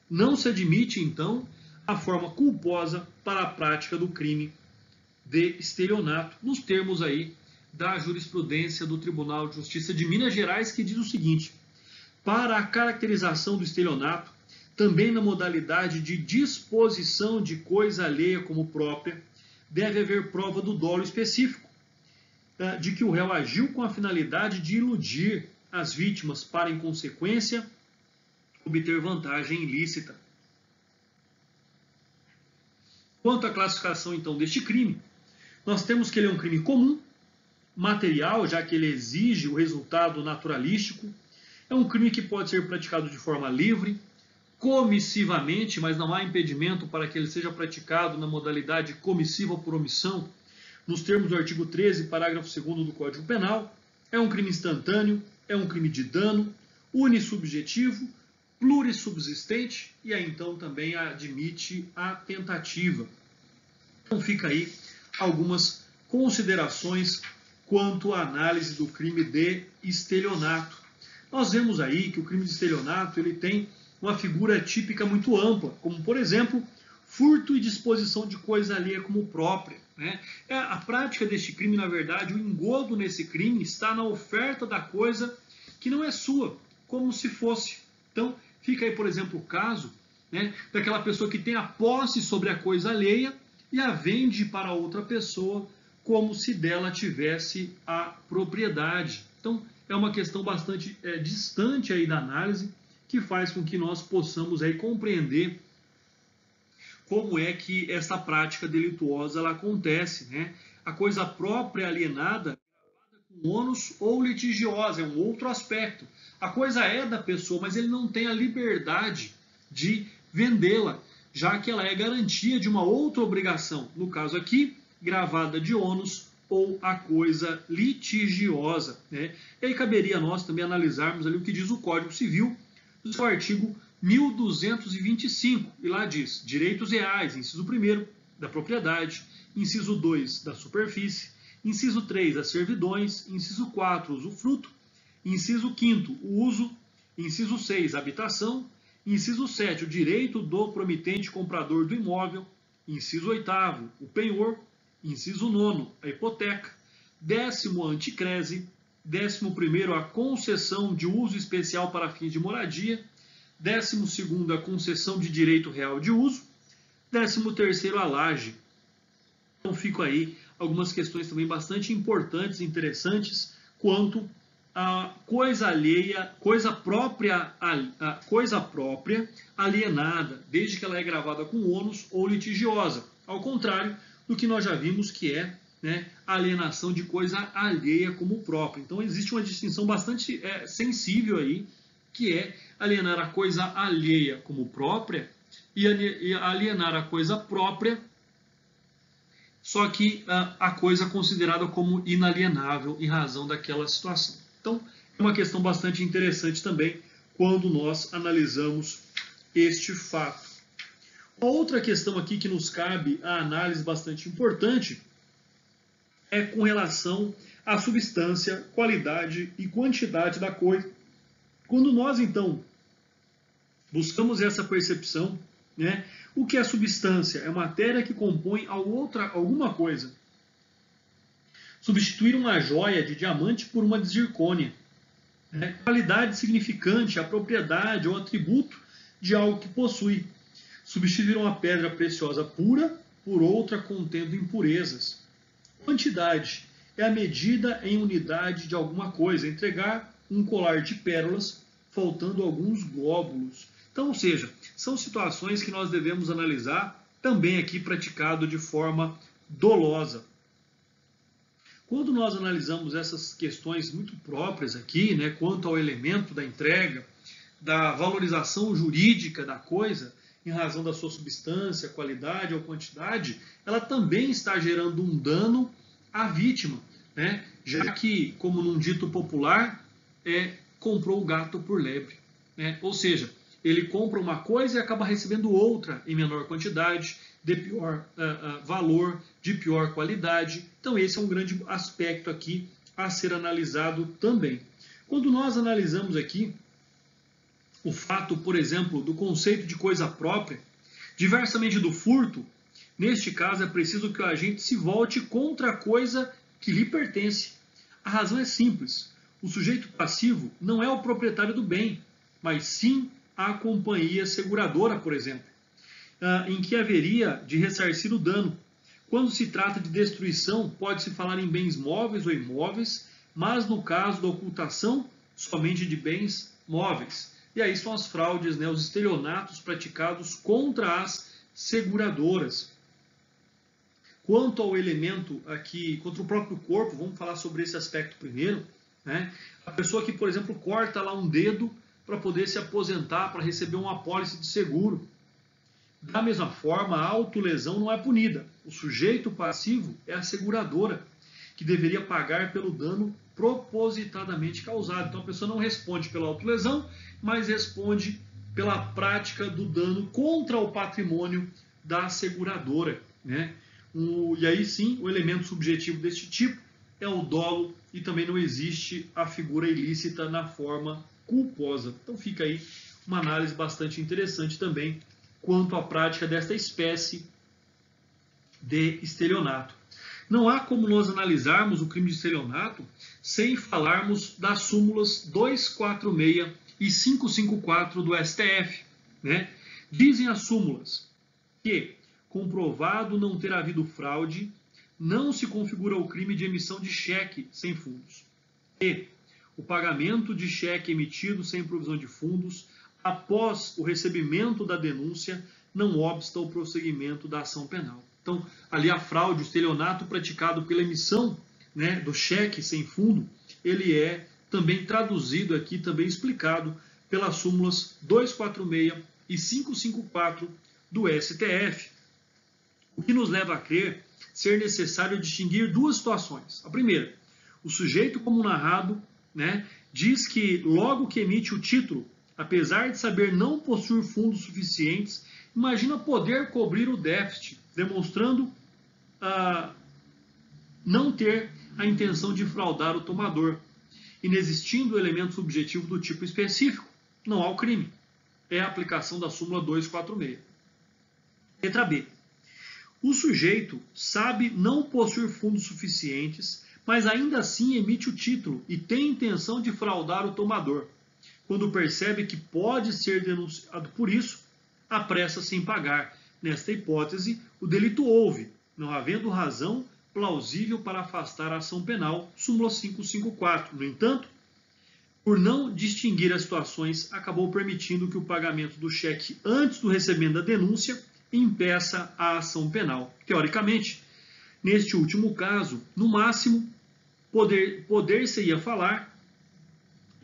Não se admite, então, a forma culposa para a prática do crime de estelionato, nos termos aí da jurisprudência do Tribunal de Justiça de Minas Gerais, que diz o seguinte: para a caracterização do estelionato, também na modalidade de disposição de coisa alheia como própria, deve haver prova do dolo específico, de que o réu agiu com a finalidade de iludir as vítimas para, em consequência, obter vantagem ilícita. Quanto à classificação, então, deste crime, nós temos que ele é um crime comum, material, já que ele exige o resultado naturalístico, é um crime que pode ser praticado de forma livre, comissivamente, mas não há impedimento para que ele seja praticado na modalidade comissiva por omissão, nos termos do artigo 13, parágrafo 2º do Código Penal, é um crime instantâneo, é um crime de dano, unissubjetivo, plurissubsistente e aí então também admite a tentativa. Então fica aí algumas considerações quanto à análise do crime de estelionato. Nós vemos aí que o crime de estelionato ele tem uma figura típica muito ampla, como por exemplo, furto e disposição de coisa alheia como própria. Né? A prática deste crime, na verdade, o engodo nesse crime está na oferta da coisa que não é sua, como se fosse. Então, fica aí, por exemplo, o caso, né, daquela pessoa que tem a posse sobre a coisa alheia e a vende para outra pessoa como se dela tivesse a propriedade. Então, é uma questão bastante distante aí da análise, que faz com que nós possamos aí compreender como é que essa prática delituosa ela acontece. Né? A coisa própria alienada, com ônus ou litigiosa, é um outro aspecto. A coisa é da pessoa, mas ele não tem a liberdade de vendê-la, já que ela é garantia de uma outra obrigação. No caso aqui, gravada de ônus ou a coisa litigiosa. Né? E aí caberia a nós também analisarmos ali o que diz o Código Civil, no seu artigo 1225, e lá diz: direitos reais, inciso 1º, da propriedade, inciso 2, da superfície, inciso 3, as servidões, inciso 4, usufruto, inciso 5º, o uso, inciso 6, a habitação, inciso 7, o direito do promitente comprador do imóvel, inciso 8º, o penhor, inciso 9º, a hipoteca, 10º, a anticrese, 11º, a concessão de uso especial para fins de moradia, 12º, a concessão de direito real de uso, 13º, a laje. Então ficam aí algumas questões também bastante importantes e interessantes quanto a coisa alheia, coisa própria alienada, desde que ela é gravada com ônus ou litigiosa, ao contrário do que nós já vimos que é, né, a alienação de coisa alheia como própria. Então existe uma distinção bastante sensível aí, que é alienar a coisa alheia como própria e alienar a coisa própria, só que a coisa considerada como inalienável em razão daquela situação. Então é uma questão bastante interessante também quando nós analisamos este fato. Outra questão aqui que nos cabe a análise bastante importante é com relação à substância, qualidade e quantidade da coisa. Quando nós, então, buscamos essa percepção, né, o que é substância? É matéria que compõe alguma coisa. Substituir uma joia de diamante por uma de zircônia. Né? Qualidade significante, a propriedade ou atributo de algo que possui. Substituir uma pedra preciosa pura por outra contendo impurezas. Quantidade é a medida em unidade de alguma coisa. Entregar um colar de pérolas faltando alguns glóbulos. Então, ou seja, são situações que nós devemos analisar também aqui praticado de forma dolosa. Quando nós analisamos essas questões muito próprias aqui, né, quanto ao elemento da entrega, da valorização jurídica da coisa, em razão da sua substância, qualidade ou quantidade, ela também está gerando um dano à vítima, né? Já que, como num dito popular, comprou o gato por lebre, né? Ou seja, ele compra uma coisa e acaba recebendo outra em menor quantidade, de pior valor, de pior qualidade. Então esse é um grande aspecto aqui a ser analisado também. Quando nós analisamos aqui o fato, por exemplo, do conceito de coisa própria, diversamente do furto, neste caso é preciso que o agente se volte contra a coisa que lhe pertence. A razão é simples. O sujeito passivo não é o proprietário do bem, mas sim a companhia seguradora, por exemplo, em que haveria de ressarcir o dano. Quando se trata de destruição, pode-se falar em bens móveis ou imóveis, mas no caso da ocultação, somente de bens móveis. E aí são as fraudes, né, os estelionatos praticados contra as seguradoras. Quanto ao elemento aqui, contra o próprio corpo, vamos falar sobre esse aspecto primeiro, né? A pessoa que, por exemplo, corta lá um dedo para poder se aposentar, para receber uma apólice de seguro. Da mesma forma, a autolesão não é punida. O sujeito passivo é a seguradora, que deveria pagar pelo dano propositadamente causado. Então a pessoa não responde pela autolesão, mas responde pela prática do dano contra o patrimônio da seguradora, né? E aí sim, o elemento subjetivo deste tipo é o dolo e também não existe a figura ilícita na forma culposa. Então fica aí uma análise bastante interessante também quanto à prática desta espécie de estelionato. Não há como nós analisarmos o crime de estelionato sem falarmos das súmulas 246 e 554 do STF, né? Dizem as súmulas que, comprovado não ter havido fraude, não se configura o crime de emissão de cheque sem fundos. E o pagamento de cheque emitido sem provisão de fundos, após o recebimento da denúncia, não obsta o prosseguimento da ação penal. Então, ali a fraude, o estelionato praticado pela emissão, né, do cheque sem fundo, ele é também traduzido aqui, também explicado pelas súmulas 246 e 554 do STF. O que nos leva a crer ser necessário distinguir duas situações. A primeira, o sujeito como narrado, né, diz que logo que emite o título, apesar de saber não possuir fundos suficientes, imagina poder cobrir o déficit, demonstrando não ter a intenção de fraudar o tomador. Inexistindo o elemento subjetivo do tipo específico, não há o crime. É a aplicação da súmula 246. Letra B. O sujeito sabe não possuir fundos suficientes, mas ainda assim emite o título e tem intenção de fraudar o tomador. Quando percebe que pode ser denunciado por isso, apressa-se em pagar. Nesta hipótese, o delito houve, não havendo razão plausível para afastar a ação penal, súmula 554. No entanto, por não distinguir as situações, acabou permitindo que o pagamento do cheque antes do recebimento da denúncia impeça a ação penal. Teoricamente, neste último caso, no máximo, poder-se-ia falar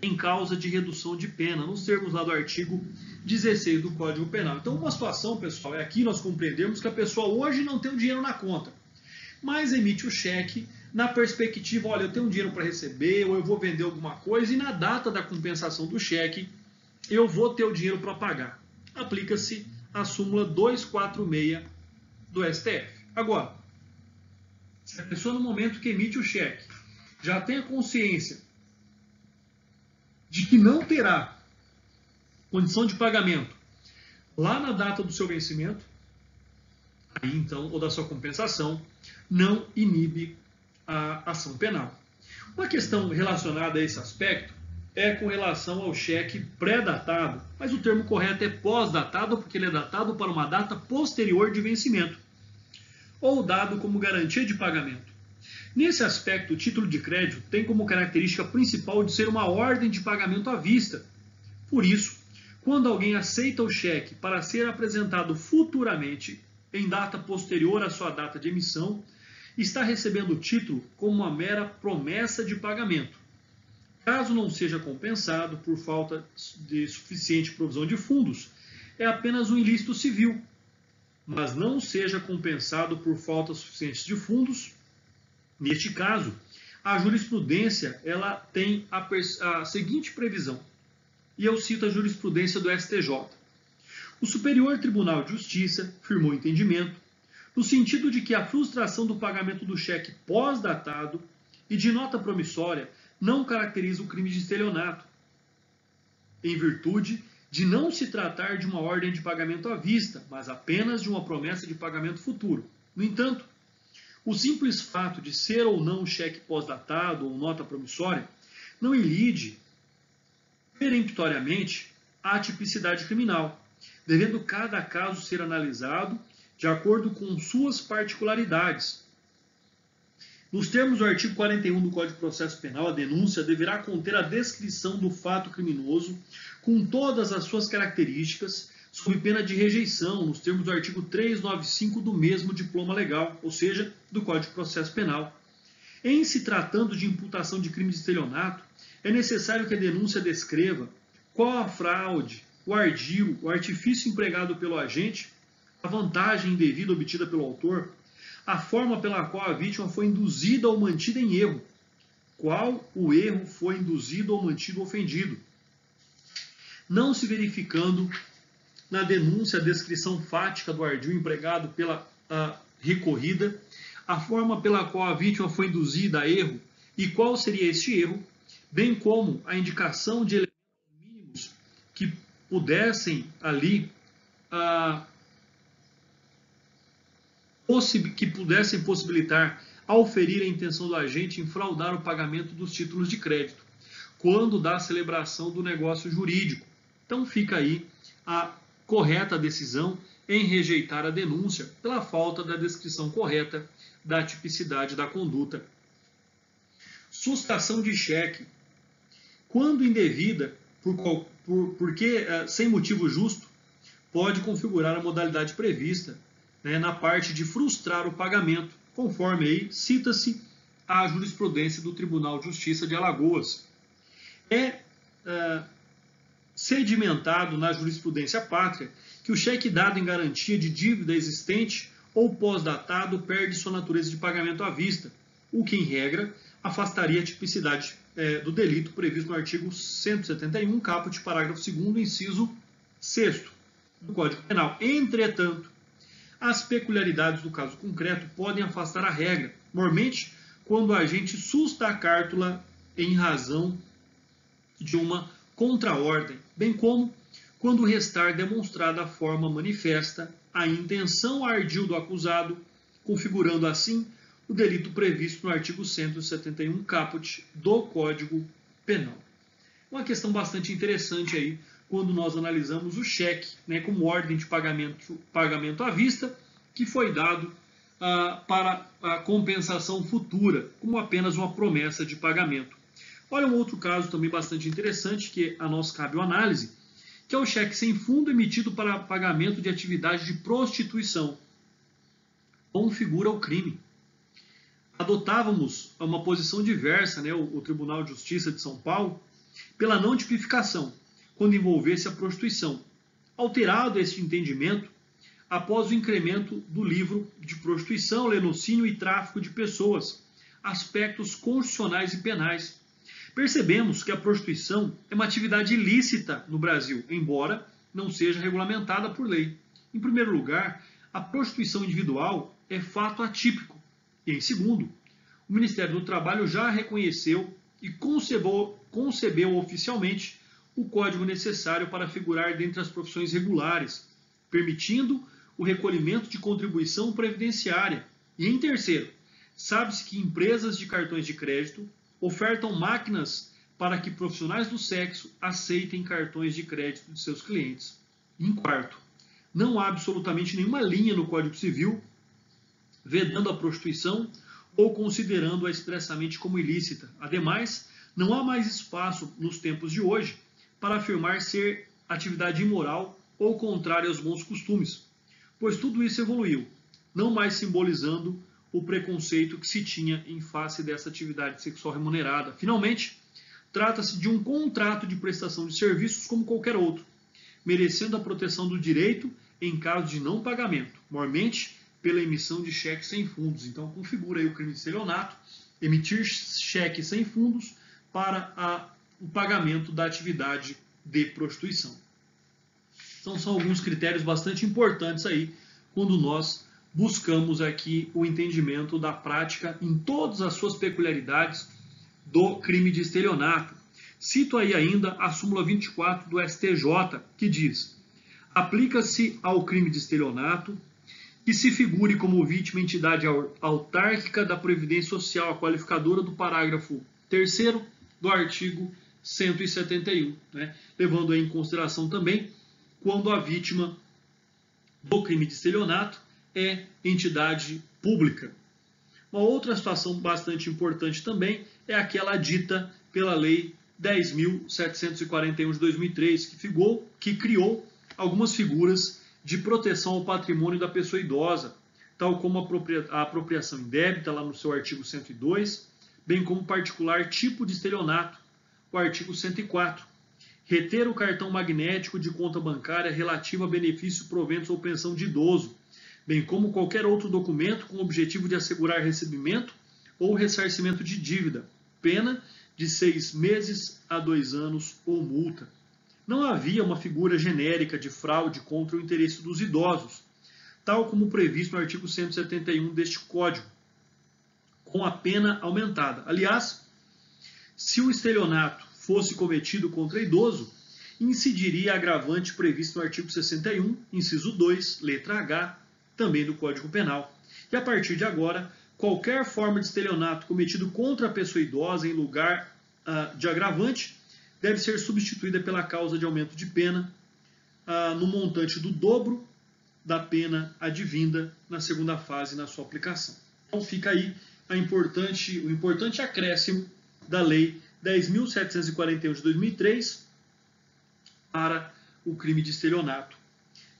em causa de redução de pena, nos termos lá do artigo 16 do Código Penal. Então, uma situação, pessoal, é aqui nós compreendemos que a pessoa hoje não tem o dinheiro na conta, mas emite o cheque na perspectiva, olha, eu tenho um dinheiro para receber, ou eu vou vender alguma coisa, e na data da compensação do cheque, eu vou ter o dinheiro para pagar. Aplica-se a súmula 246 do STF. Agora, se a pessoa no momento que emite o cheque já tem a consciência de que não terá condição de pagamento lá na data do seu vencimento, aí então, ou da sua compensação, não inibe a ação penal. Uma questão relacionada a esse aspecto é com relação ao cheque pré-datado, mas o termo correto é pós-datado, porque ele é datado para uma data posterior de vencimento, ou dado como garantia de pagamento. Nesse aspecto, o título de crédito tem como característica principal de ser uma ordem de pagamento à vista. Por isso, quando alguém aceita o cheque para ser apresentado futuramente, em data posterior à sua data de emissão, está recebendo o título como uma mera promessa de pagamento. Caso não seja compensado por falta de suficiente provisão de fundos, é apenas um ilícito civil, mas não seja compensado por faltas suficientes de fundos. Neste caso, a jurisprudência ela tem a seguinte previsão, e eu cito a jurisprudência do STJ. O Superior Tribunal de Justiça firmou entendimento no sentido de que a frustração do pagamento do cheque pós-datado e de nota promissória não caracteriza o crime de estelionato, em virtude de não se tratar de uma ordem de pagamento à vista, mas apenas de uma promessa de pagamento futuro. No entanto, o simples fato de ser ou não cheque pós-datado ou nota promissória não ilide peremptoriamente a tipicidade criminal, devendo cada caso ser analisado de acordo com suas particularidades. Nos termos do artigo 41 do Código de Processo Penal, a denúncia deverá conter a descrição do fato criminoso com todas as suas características, sob pena de rejeição, nos termos do artigo 395 do mesmo diploma legal, ou seja, do Código de Processo Penal. Em se tratando de imputação de crime de estelionato, é necessário que a denúncia descreva qual a fraude, o ardil, o artifício empregado pelo agente, a vantagem indevida obtida pelo autor, a forma pela qual a vítima foi induzida ou mantida em erro, qual o erro foi induzido ou mantido ou ofendido. Não se verificando na denúncia a descrição fática do ardil empregado pela recorrida, a forma pela qual a vítima foi induzida a erro e qual seria este erro, bem como a indicação de elementos mínimos que pudessem ali possibilitar auferir a intenção do agente em fraudar o pagamento dos títulos de crédito, quando da celebração do negócio jurídico. Então fica aí a correta decisão em rejeitar a denúncia pela falta da descrição correta da tipicidade da conduta. Sustação de cheque. Quando indevida, porque sem motivo justo, pode configurar a modalidade prevista na parte de frustrar o pagamento, conforme aí cita-se a jurisprudência do Tribunal de Justiça de Alagoas. Sedimentado na jurisprudência pátria que o cheque dado em garantia de dívida existente ou pós-datado perde sua natureza de pagamento à vista, o que, em regra, afastaria a tipicidade do delito previsto no artigo 171, caput, parágrafo 2º, inciso 6º do Código Penal. Entretanto, as peculiaridades do caso concreto podem afastar a regra, normalmente quando o agente susta a cártula em razão de uma contraordem, bem como quando restar demonstrada a forma manifesta a intenção ardil do acusado, configurando assim o delito previsto no artigo 171 caput do Código Penal. Uma questão bastante interessante aí quando nós analisamos o cheque como ordem de pagamento à vista que foi dado para a compensação futura, como apenas uma promessa de pagamento. Olha um outro caso também bastante interessante que a nós cabe uma análise, que é o cheque sem fundo emitido para pagamento de atividade de prostituição. Configura o crime. Adotávamos uma posição diversa, o Tribunal de Justiça de São Paulo, pela não tipificação, quando envolvesse a prostituição. Alterado este entendimento, após o incremento do livro de prostituição, lenocínio e tráfico de pessoas, aspectos constitucionais e penais. Percebemos que a prostituição é uma atividade ilícita no Brasil, embora não seja regulamentada por lei. Em primeiro lugar, a prostituição individual é fato atípico. E, em segundo, o Ministério do Trabalho já reconheceu e concebeu oficialmente o código necessário para figurar dentre as profissões regulares, permitindo o recolhimento de contribuição previdenciária. E, em terceiro, sabe-se que empresas de cartões de crédito ofertam máquinas para que profissionais do sexo aceitem cartões de crédito de seus clientes. E, em quarto, não há absolutamente nenhuma linha no Código Civil vedando a prostituição ou considerando-a expressamente como ilícita. Ademais, não há mais espaço nos tempos de hoje para afirmar ser atividade imoral ou contrária aos bons costumes, pois tudo isso evoluiu, não mais simbolizando o preconceito que se tinha em face dessa atividade sexual remunerada. Finalmente, trata-se de um contrato de prestação de serviços como qualquer outro, merecendo a proteção do direito em caso de não pagamento, mormente pela emissão de cheques sem fundos. Então, configura aí o crime de estelionato, emitir cheques sem fundos para o pagamento da atividade de prostituição. Então, são alguns critérios bastante importantes aí quando nós buscamos aqui o entendimento da prática em todas as suas peculiaridades do crime de estelionato. Cito aí ainda a súmula 24 do STJ, que diz: aplica-se ao crime de estelionato que se figure como vítima entidade autárquica da Previdência Social, a qualificadora do parágrafo 3º do artigo 171, né? Levando aí em consideração também quando a vítima do crime de estelionato é entidade pública. Uma outra situação bastante importante também é aquela dita pela Lei 10.741 de 2003, que criou algumas figuras de proteção ao patrimônio da pessoa idosa, tal como a apropriação indébita, lá no seu artigo 102, bem como particular tipo de estelionato, o artigo 104. Reter o cartão magnético de conta bancária relativo a benefício, proventos ou pensão de idoso, bem como qualquer outro documento com o objetivo de assegurar recebimento ou ressarcimento de dívida, pena de 6 meses a 2 anos ou multa. Não havia uma figura genérica de fraude contra o interesse dos idosos, tal como previsto no artigo 171 deste Código, com a pena aumentada. Aliás, se o estelionato fosse cometido contra idoso, incidiria a agravante previsto no artigo 61, inciso 2, letra H, também do Código Penal. E a partir de agora, qualquer forma de estelionato cometido contra a pessoa idosa em lugar de agravante deve ser substituída pela causa de aumento de pena no montante do dobro da pena advinda na segunda fase na sua aplicação. Então fica aí o importante acréscimo da Lei 10.741 de 2003 para o crime de estelionato.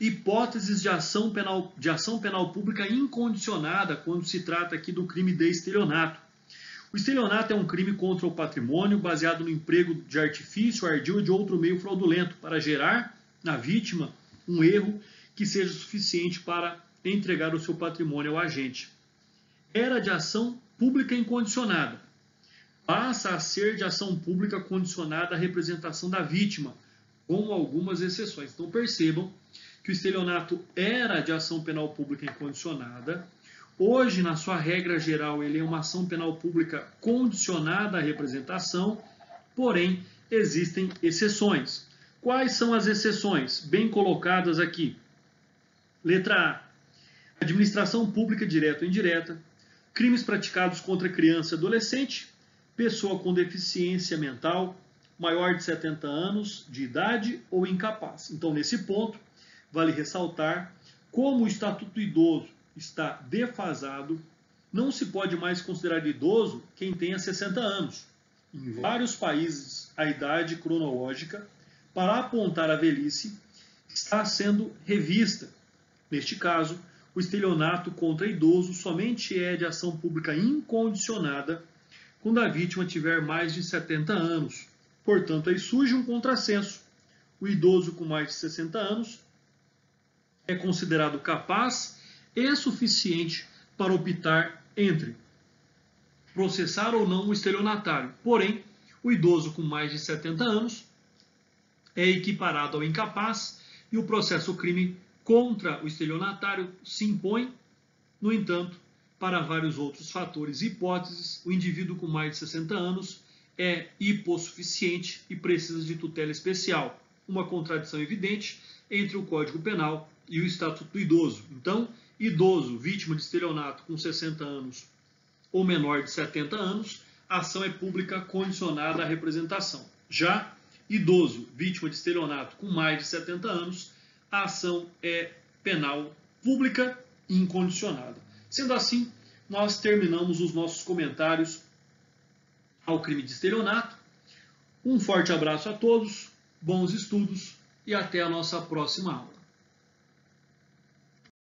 Hipóteses de ação penal pública incondicionada quando se trata aqui do crime de estelionato. O estelionato é um crime contra o patrimônio baseado no emprego de artifício, ardil ou de outro meio fraudulento para gerar na vítima um erro que seja suficiente para entregar o seu patrimônio ao agente. Era de ação pública incondicionada. Passa a ser de ação pública condicionada à representação da vítima, com algumas exceções. Então percebam que o estelionato era de ação penal pública incondicionada. Hoje, na sua regra geral, ele é uma ação penal pública condicionada à representação, porém, existem exceções. Quais são as exceções? Bem colocadas aqui. Letra A. Administração pública direta ou indireta, crimes praticados contra criança e adolescente, pessoa com deficiência mental, maior de 70 anos de idade ou incapaz. Então, nesse ponto, vale ressaltar como o Estatuto do Idoso está defasado, não se pode mais considerar idoso quem tenha 60 anos. Em vários países, a idade cronológica para apontar a velhice está sendo revista. Neste caso, o estelionato contra idoso somente é de ação pública incondicionada quando a vítima tiver mais de 70 anos. Portanto, aí surge um contrassenso. O idoso com mais de 60 anos é considerado capaz e suficiente para optar entre processar ou não o estelionatário. Porém, o idoso com mais de 70 anos é equiparado ao incapaz e o processo crime contra o estelionatário se impõe. No entanto, para vários outros fatores e hipóteses, o indivíduo com mais de 60 anos é hipossuficiente e precisa de tutela especial. Uma contradição evidente entre o Código Penal e o Estatuto do Idoso. Então, idoso vítima de estelionato com 60 anos ou menor de 70 anos, a ação é pública condicionada à representação. Já idoso vítima de estelionato com mais de 70 anos, a ação é penal pública incondicionada. Sendo assim, nós terminamos os nossos comentários ao crime de estelionato. Um forte abraço a todos, bons estudos e até a nossa próxima aula.